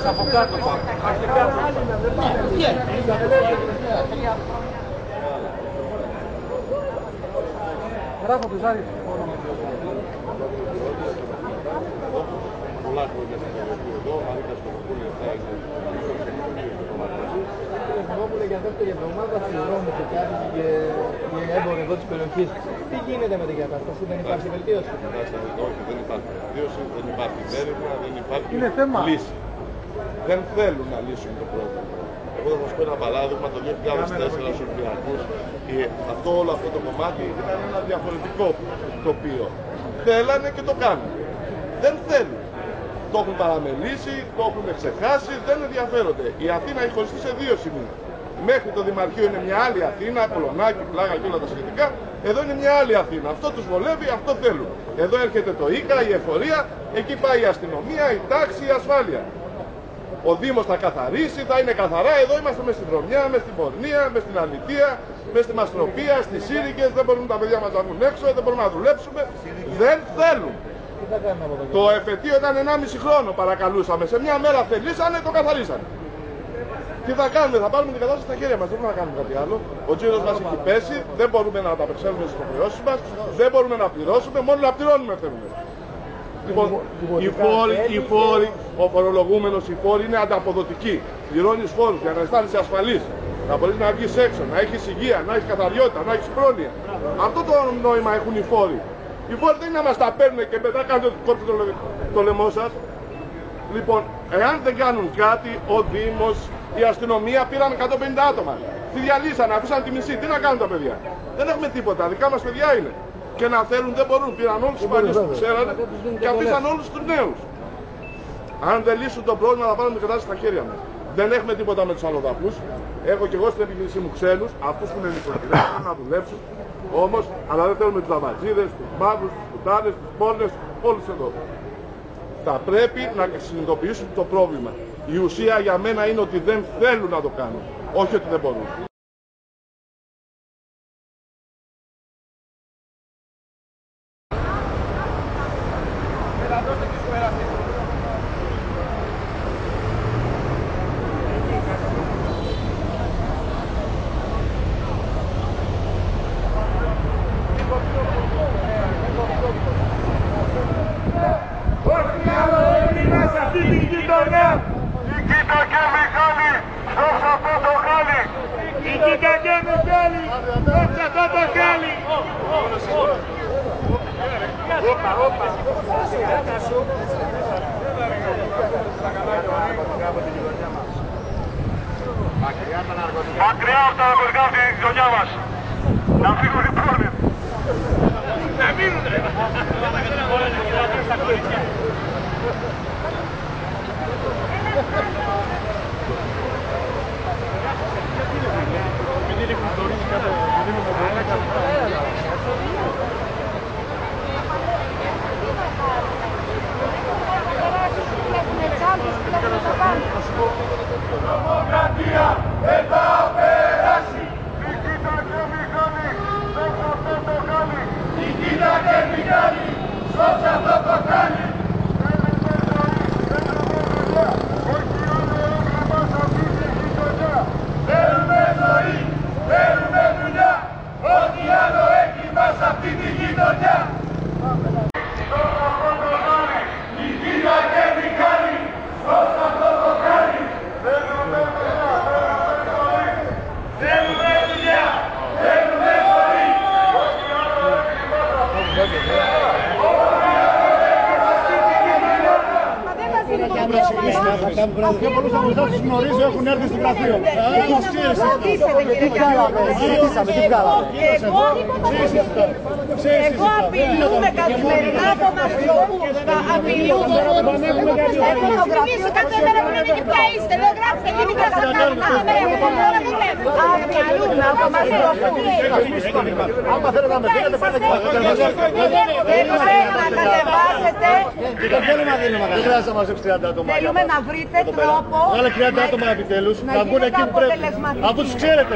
Από κάτω πάμε. Γράφω τους Άρης. Πολλά χρόνια στην περιοχή εδώ, ανήκα στο Βοκούλιο, θα είναι Μου για δεύτερη εβδομάδα πληρώνουμε και κάτι και οι έμποροι εδώ της περιοχής. Τι γίνεται με την κατάσταση, δεν υπάρχει βελτίωση? Όχι, δεν υπάρχει βελτίωση, δεν υπάρχει έρευνα, δεν υπάρχει λύση. Δεν θέλουν να λύσουν το πρόβλημα. Εγώ θα σας πω ένα παράδειγμα, το 2004 στους Ολυμπιακούς, όλο αυτό το κομμάτι ήταν ένα διαφορετικό τοπίο. Θέλανε και το κάνουν. Δεν θέλουν. Το έχουν παραμελήσει, το έχουν ξεχάσει, δεν ενδιαφέρονται. Η Αθήνα έχει χωριστεί σε δύο σημεία. Μέχρι το Δημαρχείο είναι μια άλλη Αθήνα, Πολωνάκι, Πλάγα και όλα τα σχετικά. Εδώ είναι μια άλλη Αθήνα. Αυτό τους βολεύει, αυτό θέλουν. Εδώ έρχεται το ΙΚΑ, η εφορία, εκεί πάει η αστυνομία, η τάξη, η ασφάλεια. Ο Δήμος θα καθαρίσει, θα είναι καθαρά. Εδώ είμαστε μες στην Βρωμιά, μες στην Πορνεία, μες στην Αλητεία, μες στη Μαστροπία, στις Σύρικες. Δεν μπορούν τα παιδιά μας να βγουν έξω, δεν μπορούμε να δουλέψουμε. Δεν θέλουν. Το εφετείο ήταν 1,5 χρόνο, παρακαλούσαμε. Σε μια μέρα θελήσανε, το καθαρίσανε. Τι θα κάνουμε, θα πάρουμε την κατάσταση στα χέρια μας. Δεν μπορούμε να κάνουμε κάτι άλλο. Ο τζίρος μας έχει πέσει, δεν μπορούμε να ανταπεξέλθουμε στις υποχρεώσεις μας, δεν μπορούμε να πληρώσουμε, μόνο να πληρώνουμε θέλουμε. Λοιπόν, οι φόροι, ο φορολογούμενος, οι φόροι είναι ανταποδοτικοί. Πληρώνεις φόρους για να αισθάνεσαι ασφαλής, να μπορείς να βγεις έξω, να έχεις υγεία, να έχεις καθαριότητα, να έχεις πρόνοια. Αυτό το νόημα έχουν οι φόροι. Οι φόροι δεν είναι να μας τα παίρνουν και μετά κάνετε ότι κόψετε το λαιμό σας. Λοιπόν, εάν δεν κάνουν κάτι, ο Δήμος, η αστυνομία πήραν 150 άτομα. Τη διαλύσανε, αφήσαν τη μισή. Τι να κάνουν τα παιδιά? Δεν έχουμε τίποτα. Δικά μας παιδιά είναι. Και να θέλουν δεν μπορούν. Πήραν όλους τους παλιούς που ξέρανε και αφήσαν όλους τους νέους. Αν δεν λύσουν το πρόβλημα, θα πάρουν την κατάσταση στα χέρια μας. Δεν έχουμε τίποτα με τους αλλοδαπούς. Έχω και εγώ στην επιχείρησή μου ξένους, αυτούς που είναι νοικοκυρές, να δουλέψουν. Όμως, αλλά δεν θέλουμε τους λαμπατζίδες, τους μαύρους, τους κουτάνες, τους πόρνες, όλους εδώ. Θα πρέπει να συνειδητοποιήσουν το πρόβλημα. Η ουσία για μένα είναι ότι δεν θέλουν να το κάνουν, όχι ότι δεν μπορούν. Μακριά από τα ναρκωτικά από τη γειτονιά μας. Να φύγουν οι πρόνοι. Να μείνουν ρε. Δημοκρατία δεν θα περάσει. Νικήτα και Μιχάλη, σώψε αυτό το χάλι. Νικήτα και Μιχάλη, σώψε αυτό το χάλι. Θέλουμε ζωή, θέλουμε δουλειά. Όχι άλλο όλα μας αυτή τη γειτονιά. Θέλουμε ζωή, θέλουμε δουλειά. Ό,τι άλλο έχει μας αυτή τη γειτονιά. Σώψε αυτό το χάλι. Νικήτα και Μιχάλη, σώψε αυτό το χάλι. Θέλουμε δουλειά, θέλουμε δουλειά, θέλουμε ζωή. Ό,τι άλλο έχει μας αυτή τη γειτονιά. Και πολλούς από εσάς τους γνωρίζω, έχουν έρθει στο γραφείο. Εγώ απειλούμε καθημερινά από μαθητικούς. Απειλούμε. Έχω φωτογραφίες κάθε μέρα που λένε και ποια είστε. Δεν γράφετε. Αφιαλούμε από μαζιλοπούς. Άμα θέλετε να με δίνετε, πάτε και Δεν θέλουμε να δίνουμε. δεν χρειάζεται να μαζέψει 30 άτομα. Θέλουμε να βρείτε τρόπο Βάλε 30 άτομα επιτέλους, να βγουν εκεί που πρέπει. Αφού τους ξέρετε.